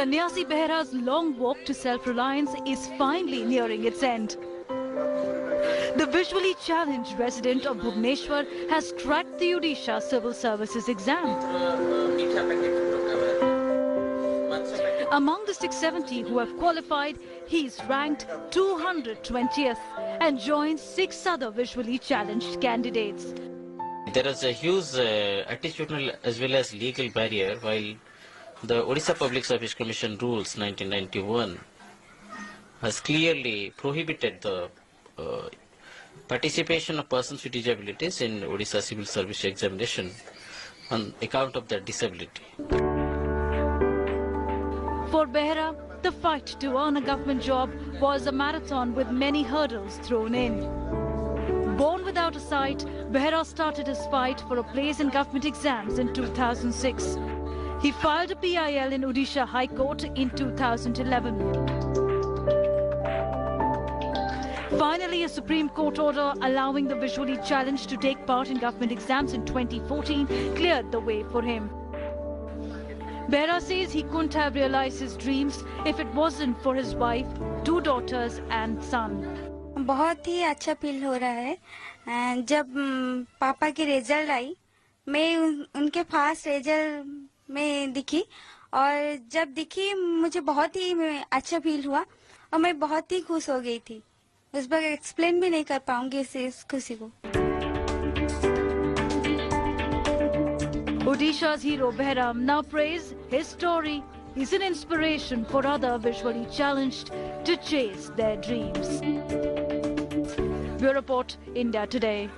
Sannyasi Behera's long walk to self-reliance is finally nearing its end. The visually challenged resident of Bhubaneswar has cracked the Odisha Civil Services exam. Among the 670 who have qualified, he is ranked 220th and joins 6 other visually challenged candidates. There is a huge attitudinal as well as legal barrier, while the Odisha Public Service Commission rules 1991 has clearly prohibited the participation of persons with disabilities in Odisha Civil Service examination on account of their disability. For Behera, the fight to earn a government job was a marathon with many hurdles thrown in. Born without a sight, Behera started his fight for a place in government exams in 2006. He filed a PIL in Odisha High Court in 2011. Finally, a Supreme Court order allowing the visually challenged to take part in government exams in 2014 cleared the way for him. Behera says he couldn't have realized his dreams if it wasn't for his wife, 2 daughters and son. बहुत ही अच्छा feel हो रहा है। जब पापा की result आई, मैं उनके पास रिजल्ट में दिखी और जब दिखी मुझे बहुत ही अच्छा फील हुआ और मैं बहुत ही खुश हो गई थी। उस पर एक्सप्लेन भी नहीं कर पाऊंगी इस खुशी को। Odisha's hero Behera now prays his story is an inspiration for other visually challenged to chase their dreams. Bureau Report, India Today.